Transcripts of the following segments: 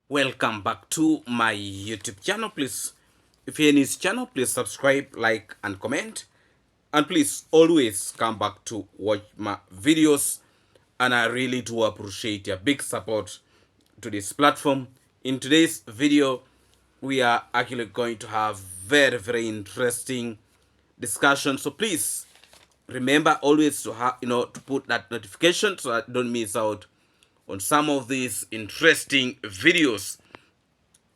Welcome back to my YouTube channel. Please, if you're in this channel, please subscribe, like, and comment. And please always come back to watch my videos. And I really do appreciate your big support to this platform. In today's video, we are actually going to have very interesting discussion. So please remember always to have to put that notification so I don't miss out on some of these interesting videos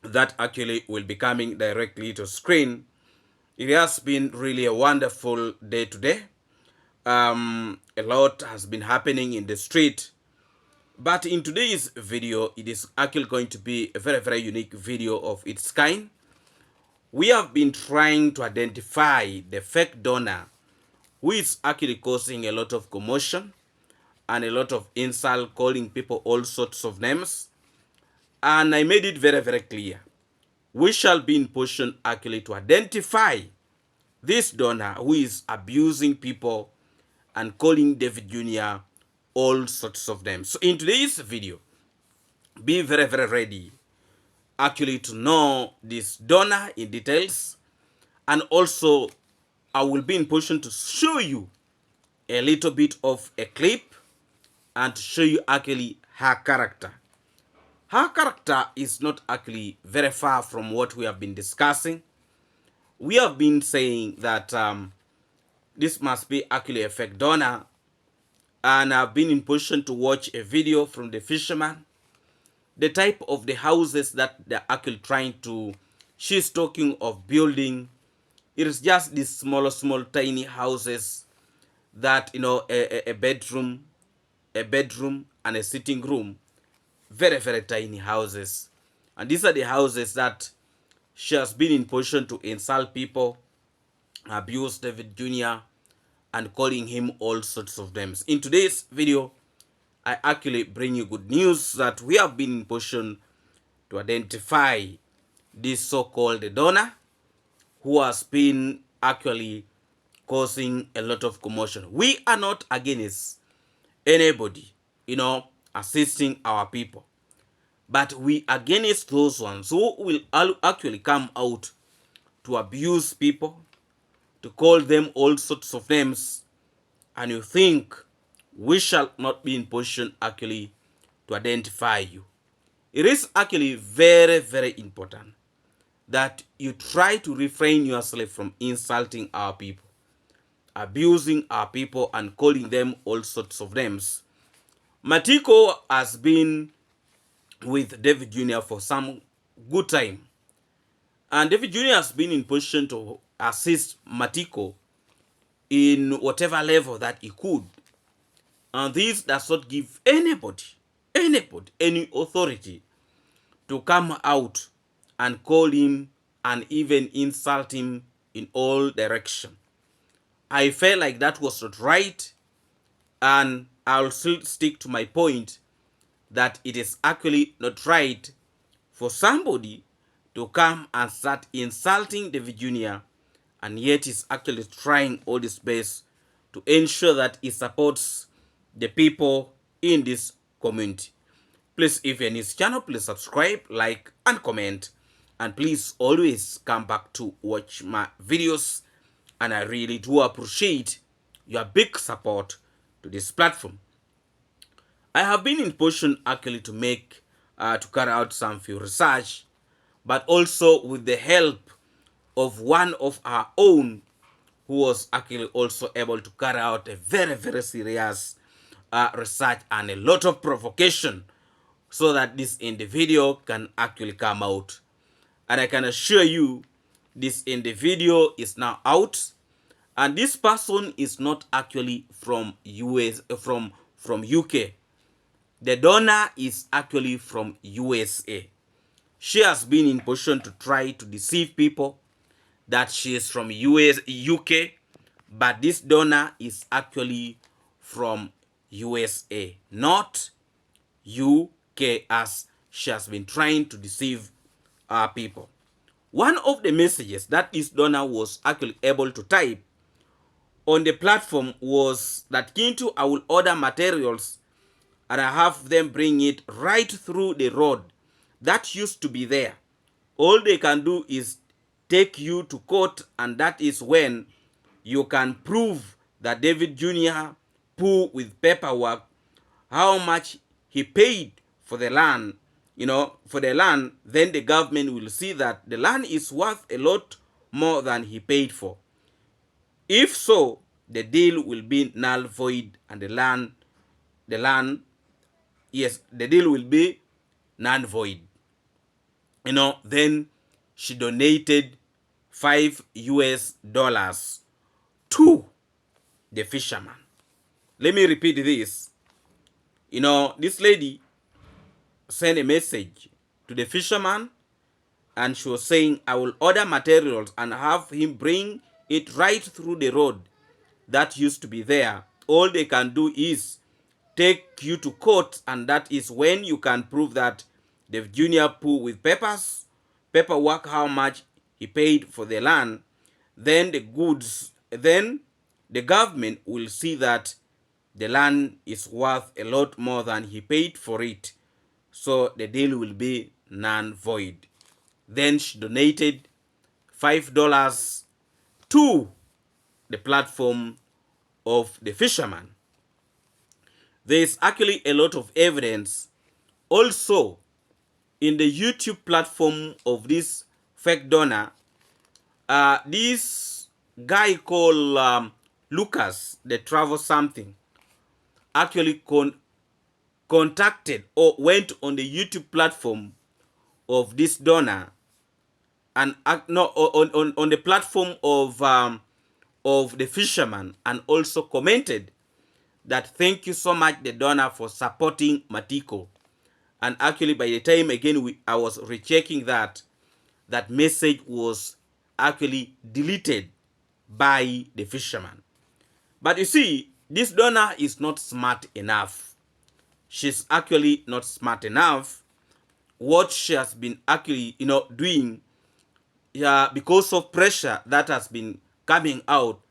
that actually will be coming directly to screen. It has been really a wonderful day today. A lot has been happening in the street, but in today's video, it is actually going to be a very unique video of its kind. We have been trying to identify the fake donor who is actually causing a lot of commotion and a lot of insult, calling people all sorts of names. And I made it very clear. We shall be in position actually to identify this donor who is abusing people and calling David Jr. all sorts of names. So in today's video, be very ready actually to know this donor in details, and also I will be in position to show you a little bit of a clip and to show you actually her character. Her character is not actually very far from what we have been discussing. We have been saying that this must be actually a fake donor, and I've been in position to watch a video from the fisherman, the type of the houses that they're actually trying to, she's talking of building. It is just these small tiny houses that a bedroom and a sitting room, very tiny houses. And these are the houses that she has been in position to insult people, abuse David Jr., and calling him all sorts of names. In today's video, I actually bring you good news that we have been in position to identify this so-called donor who has been actually causing a lot of commotion. We are not against anybody, assisting our people, but we against those ones who will actually come out to abuse people, to call them all sorts of names, and you think we shall not be in position actually to identify you. It is actually very important that you try to refrain yourself from insulting our people, abusing our people, and calling them all sorts of names. Matiko has been with David Jr. for some good time, and David Jr. has been in position to assist Matiko in whatever level that he could. And this does not give anybody any authority to come out and call him and even insult him in all direction. I felt like that was not right, and I'll still stick to my point that it is actually not right for somebody to come and start insulting David Jr. and yet is actually trying all his best to ensure that he supports the people in this community. Please, if you're in this channel, please subscribe, like, and comment. And please always come back to watch my videos. And I really do appreciate your big support to this platform. I have been in position actually to carry out some few research, but also with the help of one of our own who was actually also able to carry out a very serious research and a lot of provocation so that this individual can actually come out. And I can assure you this individual is now out, and this person is not actually from UK. The donor is actually from USA. She has been in position to try to deceive people that she is from UK, but this donor is actually from USA, not UK, as she has been trying to deceive our people. One of the messages that this donor was actually able to type on the platform was that Kintu, I will order materials and I have them bring it right through the road that used to be there. All they can do is take you to court, and that is when you can prove that David Jr. pulled with paperwork how much he paid for the land, for the land. Then the government will see that the land is worth a lot more than he paid for. If so, the deal will be null void, and the deal will be null void. Then she donated $5 to the fisherman. Let me repeat this. This lady sent a message to the fisherman, and she was saying, I will order materials and have him bring it right through the road that used to be there. All they can do is take you to court, and that is when you can prove that the junior pulled with paperwork how much he paid for the land. Then the government will see that the land is worth a lot more than he paid for it. So the deal will be non-void. Then she donated $5 to the platform of the fisherman. There is actually a lot of evidence also in the YouTube platform of this fake donor. This guy called Lucas, the travel something, actually contacted or went on the YouTube platform of this donor, and on the platform of the fisherman, and also commented that thank you so much, the donor, for supporting Matiko. And actually, by the time again I was rechecking that message was actually deleted by the fisherman. But you see, this donor is not smart enough. She's actually not smart enough. What she has been actually doing, because of pressure that has been coming out,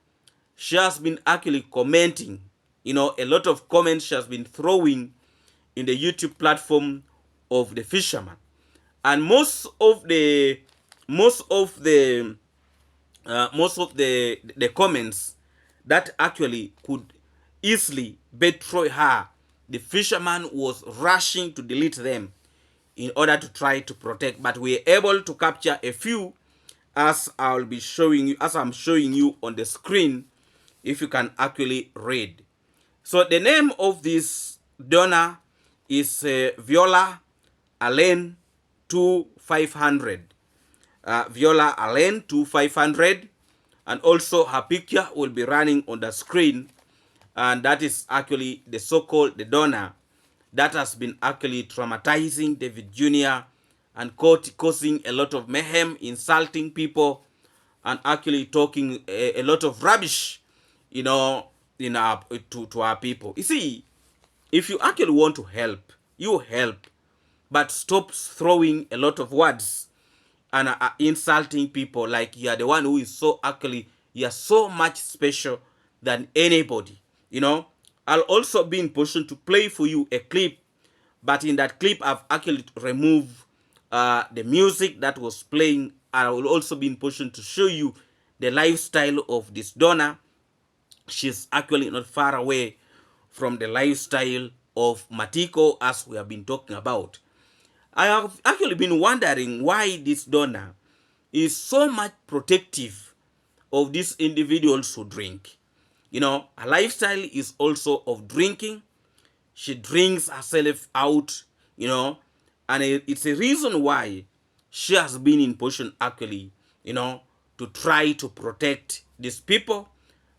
she has been actually commenting, a lot of comments she has been throwing in the YouTube platform of the fisherman. And most of the comments that actually could easily betray her, the fisherman was rushing to delete them in order to try to protect. But we are able to capture a few, as I'm showing you on the screen, if you can actually read. So the name of this donor is Viola Allen 2500. Viola Allen 2500, and also her picture will be running on the screen, and that is actually the so-called the donor that has been actually traumatizing David Jr. and causing a lot of mayhem, insulting people, and actually talking a lot of rubbish, to our people. You see, if you actually want to help, you help, but stop throwing a lot of words and insulting people like you are the one who is you are so much special than anybody. I'll also be in position to play for you a clip, but in that clip I've actually removed the music that was playing. I will also be in position to show you the lifestyle of this donor. She's actually not far away from the lifestyle of Matiko, as we have been talking about. I have actually been wondering why this donor is so much protective of these individuals who drink. Her lifestyle is also of drinking. She drinks herself out, and it's a reason why she has been in position actually, to try to protect these people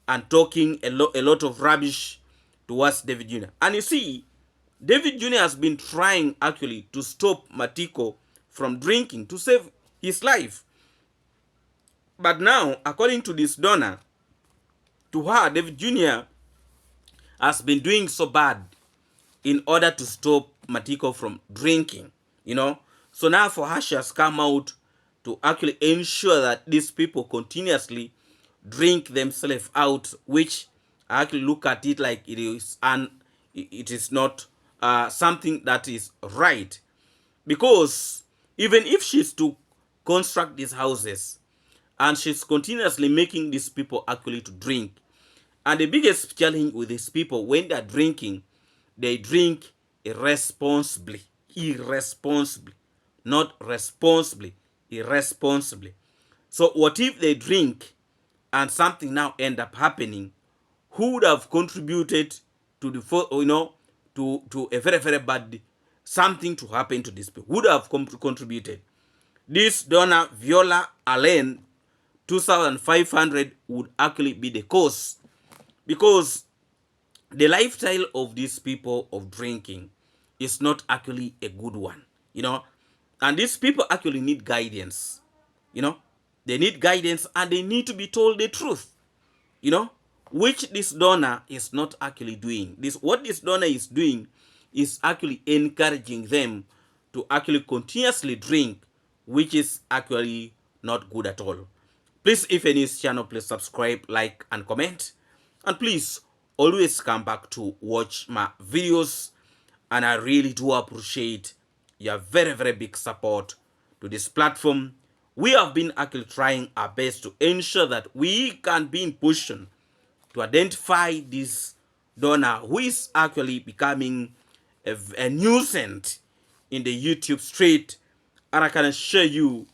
and talking a lot of rubbish towards David Jr. And you see, David Jr. has been trying actually to stop Matiko from drinking to save his life. But now, according to this donor, to her, David Jr. has been doing so bad in order to stop Matiko from drinking, So now for her, she has come out to actually ensure that these people continuously drink themselves out, which I actually look at it like it is not something that is right, because Even if she's to construct these houses, and she's continuously making these people actually to drink. And the biggest challenge with these people, when they're drinking, they drink irresponsibly. Irresponsibly. Not responsibly. Irresponsibly. So what if they drink and something now end up happening? Who would have contributed to the, to a very, very bad something to happen to these people? Would have contributed? This donor, Viola Allen, 2,500 would actually be the cause, because the lifestyle of these people of drinking is not actually a good one, and these people actually need guidance. They need guidance, and they need to be told the truth, which this donor is not actually doing. What this donor is doing is actually encouraging them to actually continuously drink, which is actually not good at all. Please, if you're new to this channel, please subscribe, like, and comment. And please always come back to watch my videos. And I really do appreciate your very, very big support to this platform. We have been actually trying our best to ensure that we can be in position to identify this donor who is actually becoming a nuisance in the YouTube street. And I can assure you,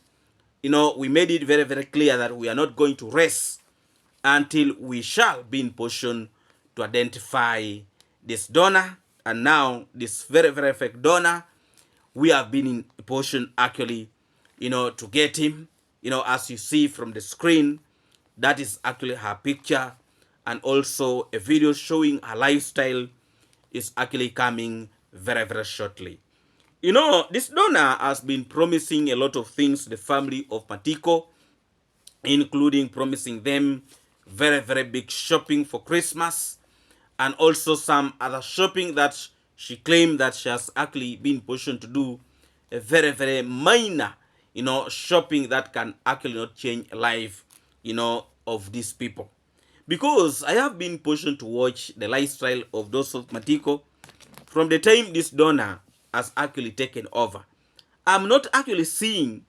we made it very, very clear that we are not going to rest until we shall be in position to identify this donor. And now this very, very fake donor, we have been in a position actually, to get him. As you see from the screen, that is actually her picture, and also a video showing her lifestyle is actually coming very, very shortly. This donor has been promising a lot of things to the family of Matiko, including promising them very, very big shopping for Christmas, and also some other shopping that she claimed that she has actually been positioned to do a very, very minor, shopping that can actually not change life, of these people. Because I have been positioned to watch the lifestyle of those of Matiko from the time this donor has actually taken over. I'm not actually seeing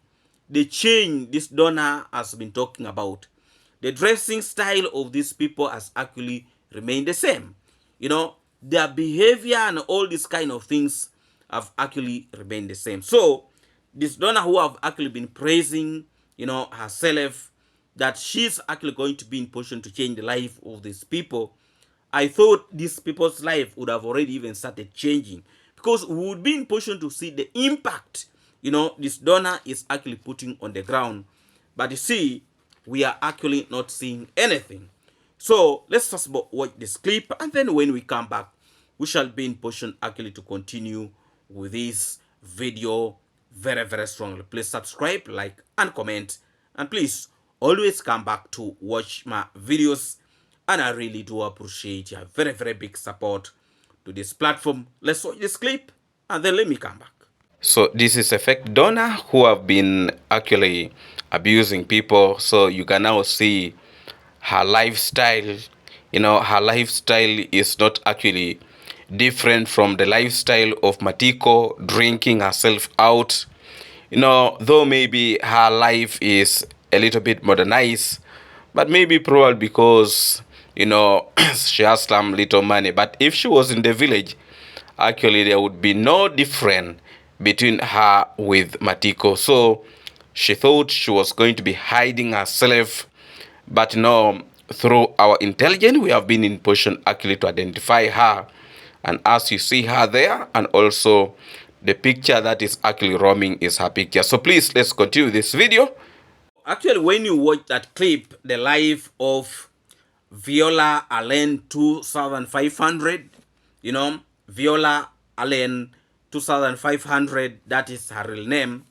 the change this donor has been talking about. The dressing style of these people has actually remained the same. Their behavior and all these kind of things have actually remained the same. So this donor who have actually been praising, herself, that she's actually going to be in position to change the life of these people, I thought these people's life would have already even started changing, because we would be in position to see the impact, this donor is actually putting on the ground. But you see, we are actually not seeing anything. So let's first watch this clip, and then when we come back, we shall be in position actually to continue with this video very, very strongly. Please subscribe, like, and comment, and please always come back to watch my videos. And I really do appreciate your very, very big support to this platform. Let's watch this clip, and then let me come back. So this is a fake donor who have been actually abusing people. So you can now see her lifestyle. Her lifestyle is not actually different from the lifestyle of Matiko, drinking herself out. Though maybe her life is a little bit modernized, but maybe probably because, she has some little money. But if she was in the village, actually there would be no difference between her with Matiko. So she thought she was going to be hiding herself, but through our intelligence, we have been in position actually to identify her. And as you see her there, and also the picture that is actually roaming is her picture. So please, let's continue this video. Actually, when you watch that clip, the life of Viola Allen 2500, Viola Allen 2500, that is her real name.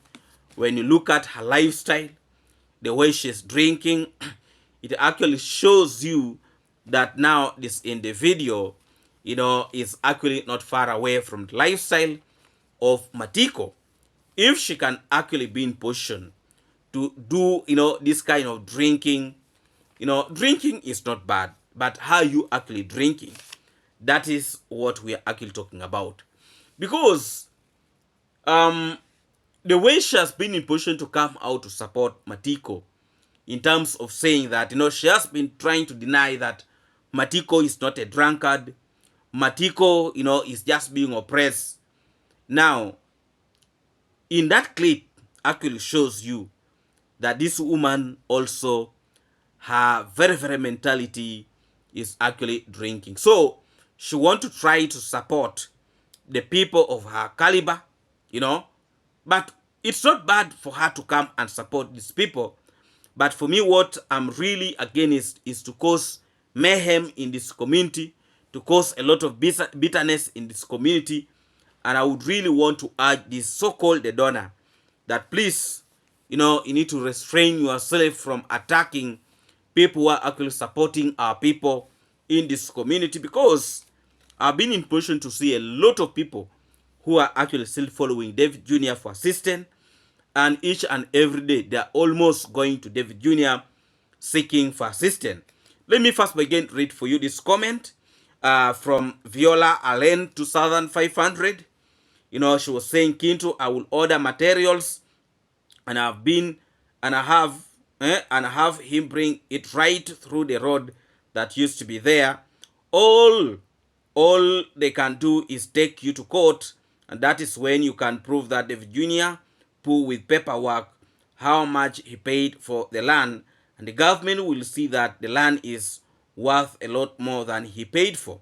When you look at her lifestyle, the way she's drinking, it actually shows you that now this individual, is actually not far away from the lifestyle of Matiko. If she can actually be in position to do, this kind of drinking, drinking is not bad, but how you actually drinking, that is what we are actually talking about. Because the way she has been in position to come out to support Matiko, in terms of saying that, she has been trying to deny that Matiko is not a drunkard. Matiko, is just being oppressed. Now, in that clip, actually shows you that this woman also, her very, very mentality is actually drinking. So, she want to try to support the people of her caliber, but it's not bad for her to come and support these people. But for me, what I'm really against is to cause mayhem in this community, to cause a lot of bitterness in this community. And I would really want to urge this so-called donor that please, you need to restrain yourself from attacking people who are actually supporting our people in this community, because I've been in position to see a lot of people who are actually still following David Jr. for assistance, and each and every day they are almost going to David Jr. seeking for assistance. Let me first begin read for you this comment from Viola Allen 2500. She was saying, Kinto, I will order materials, and I have him bring it right through the road that used to be there. All they can do is take you to court, and that is when you can prove that David Jr. pull with paperwork how much he paid for the land, and the government will see that the land is worth a lot more than he paid for.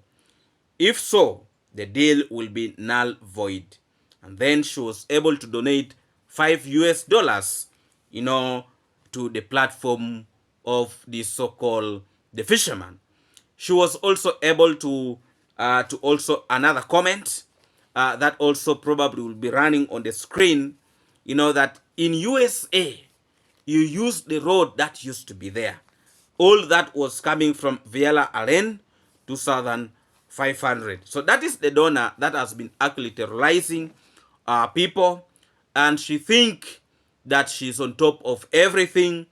If so, the deal will be null void. And then she was able to donate $5 to the platform of the so-called the fisherman. She was also able to also another comment that also probably will be running on the screen, that in USA, you use the road that used to be there. All that was coming from Viola Allen, 2,500. So that is the donor that has been actually terrorizing people. And she think that she's on top of everything.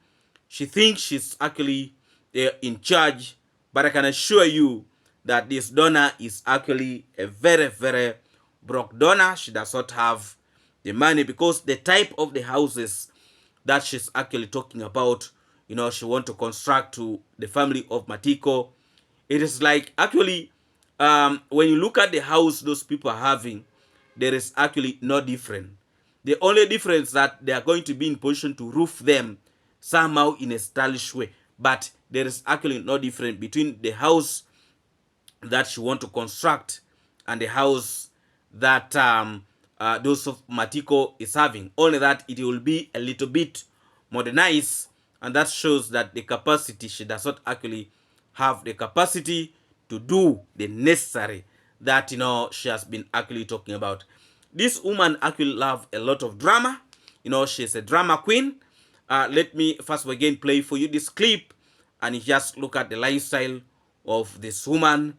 She thinks she's actually in charge. But I can assure you that this donor is actually a very, very broke donor. She does not have the money, because the type of the houses that she's actually talking about, she want to construct to the family of Matiko. It is like actually, when you look at the house those people are having, there is actually no different. The only difference that they are going to be in position to roof them somehow in a stylish way. But there is actually no difference between the house that she want to construct and the house that those of Matiko is having. Only that it will be a little bit modernized, and that shows that the capacity, she does not actually have the capacity to do the necessary that she has been actually talking about. This woman actually love a lot of drama. She's a drama queen. Let me first again play for you this clip, and you just look at the lifestyle of this woman,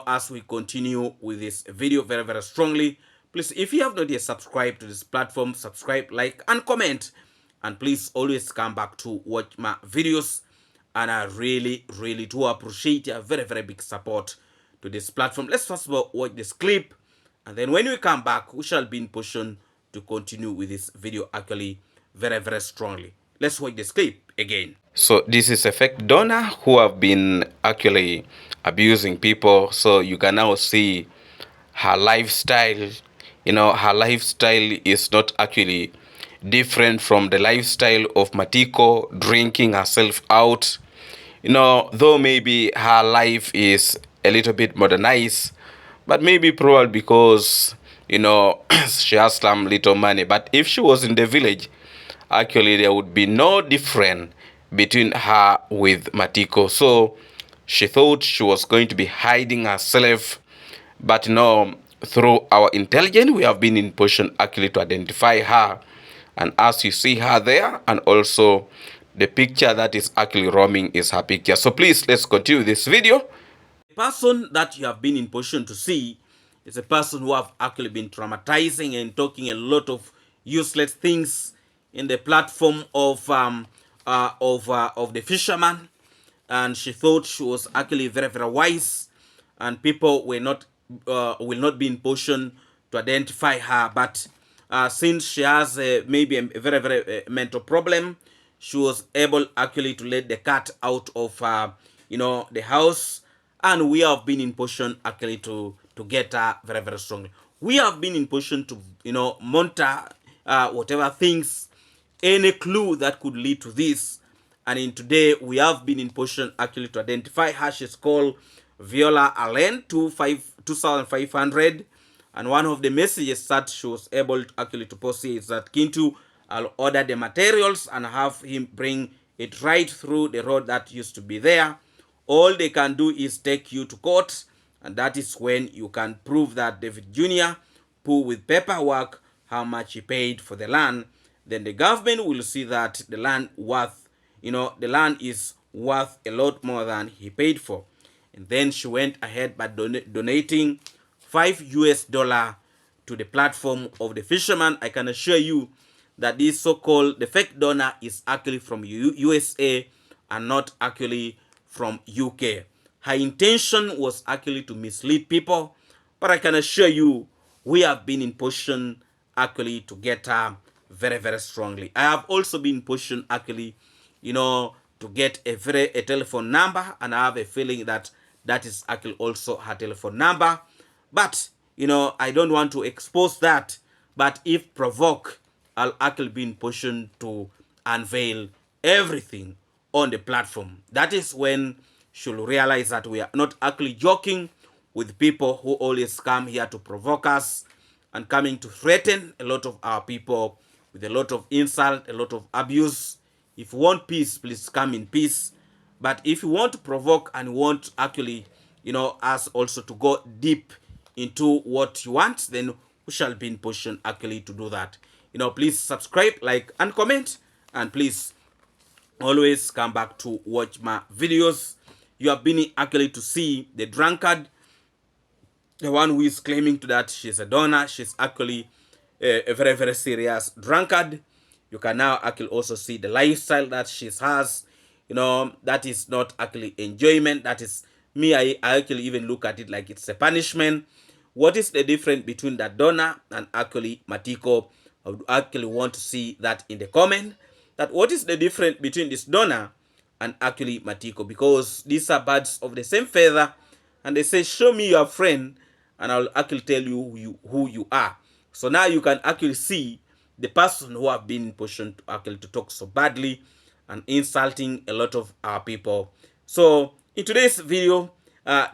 as we continue with this video very, very strongly. Please, if you have not yet subscribed to this platform, subscribe, like, and comment. And please always come back to watch my videos. And I really, really do appreciate your very, very big support to this platform. Let's first of all watch this clip. And then when we come back, we shall be in position to continue with this video actually very, very strongly. Let's watch this clip again. So this is a fake donor who have been actually abusing people. So you can now see her lifestyle. Her lifestyle is not actually different from the lifestyle of Matiko, drinking herself out. Though maybe her life is a little bit modernized, but maybe probably because, she has some little money. But if she was in the village, actually there would be no difference between her with Matiko. So she thought she was going to be hiding herself, but through our intelligence, we have been in position actually to identify her. And as you see her there, and also the picture that is actually roaming is her picture. So please, let's continue this video. The person that you have been in position to see is a person who have actually been traumatizing and talking a lot of useless things in the platform of the fisherman. And she thought she was actually very, very wise, and people were not will not be in position to identify her. But since she has maybe a very, very mental problem, she was able actually to let the cat out of the house, and we have been in position actually to get her very, very strongly. We have been in position to monitor whatever things, any clue that could lead to this. And in today we have been in position actually to identify her. She's called Viola Allen 2500, and one of the messages that she was able to actually to post here is that Kintu, I'll order the materials and have him bring it right through the road that used to be there. All they can do is take you to court, and that is when you can prove that David Jr. put with paperwork how much he paid for the land. Then the government will see that the land the land is worth a lot more than he paid for. And then she went ahead by donating $5 to the platform of the fisherman. I can assure you that this so-called the fake donor is actually from USA and not actually from UK. Her intention was actually to mislead people, but I can assure you we have been in position actually to get her very, very strongly. I have also been in position actually, to get a telephone number, and I have a feeling that that is actually also her telephone number. But I don't want to expose that. But if provoked, I'll actually be in position to unveil everything on the platform. That is when she'll realize that we are not actually joking with people who always come here to provoke us and coming to threaten a lot of our people with a lot of insult, a lot of abuse. If you want peace, please come in peace. But if you want to provoke and want actually, us also to go deep into what you want, then we shall be in position actually to do that. Please subscribe, like, and comment, and please always come back to watch my videos. You have been actually to see the drunkard, the one who is claiming to that she's a donor. She's actually a very, very serious drunkard. You can now actually also see the lifestyle that she has. That is not actually enjoyment. That is me. I actually even look at it like it's a punishment. What is the difference between that donor and actually Matiko? I would actually want to see that in the comment. That what is the difference between this donor and actually Matiko? Because these are birds of the same feather, and they say, show me your friend and I'll actually tell you who you are. So now you can actually see the person who have been in position to actually to talk so badly and insulting a lot of our people. So in today's video,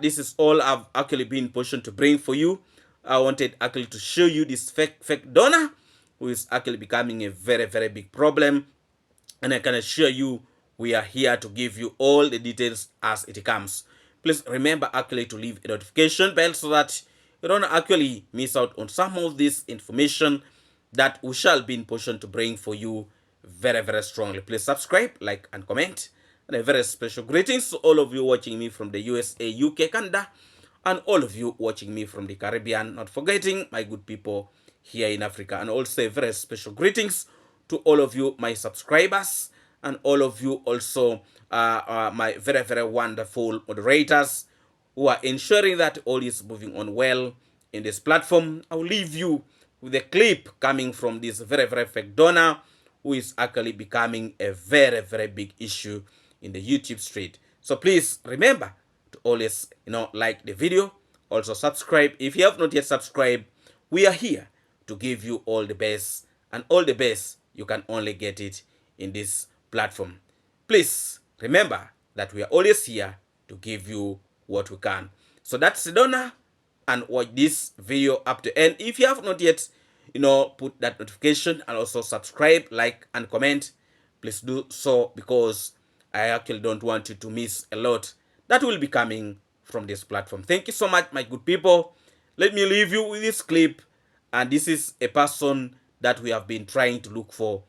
this is all I've actually been in position to bring for you. I wanted actually to show you this fake donor who is actually becoming a very, very big problem. And I can assure you we are here to give you all the details as it comes. Please remember actually to leave a notification bell so that you don't actually miss out on some of this information that we shall be in position to bring for you very, very strongly. Please subscribe, like, and comment. And a very special greetings to all of you watching me from the USA, UK, Canada, and all of you watching me from the Caribbean, not forgetting my good people here in Africa. And also a very special greetings to all of you, my subscribers, and all of you also my very, very wonderful moderators who are ensuring that all is moving on well in this platform. I'll leave you with a clip coming from this very, very fake donor who is actually becoming a very, very big issue in the YouTube street. So please remember to always, like the video, also subscribe. If you have not yet subscribed, we are here to give you all the best, and all the best you can only get it in this platform. Please remember that we are always here to give you what we can. So that's the donor, and watch this video up to end. If you have not yet, put that notification and also subscribe, like, and comment, please do so, because I actually don't want you to miss a lot that will be coming from this platform. Thank you so much, my good people. Let me leave you with this clip, and this is a person that we have been trying to look for,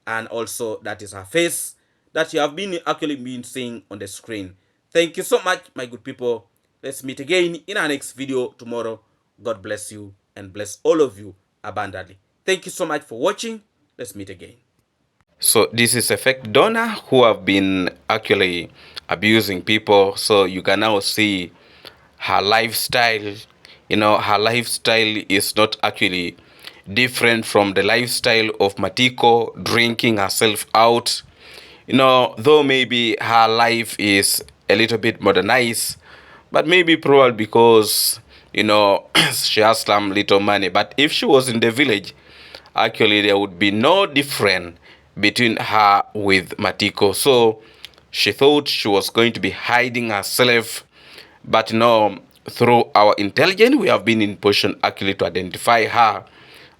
and also that is her face that you have been actually been seeing on the screen. Thank you so much, my good people. Let's meet again in our next video tomorrow. God bless you and bless all of you abundantly. Thank you so much for watching. Let's meet again. So this is a fake donor who have been actually abusing people. So you can now see her lifestyle. Her lifestyle is not actually different from the lifestyle of Matiko, drinking herself out. Though maybe her life is a little bit modernized, but maybe probably because, she has some little money. But if she was in the village, actually there would be no difference between her with Matiko. So she thought she was going to be hiding herself, but through our intelligence, we have been in position actually to identify her.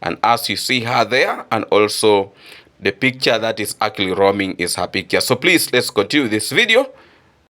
And as you see her there, and also the picture that is actually roaming is her picture. So please, let's continue this video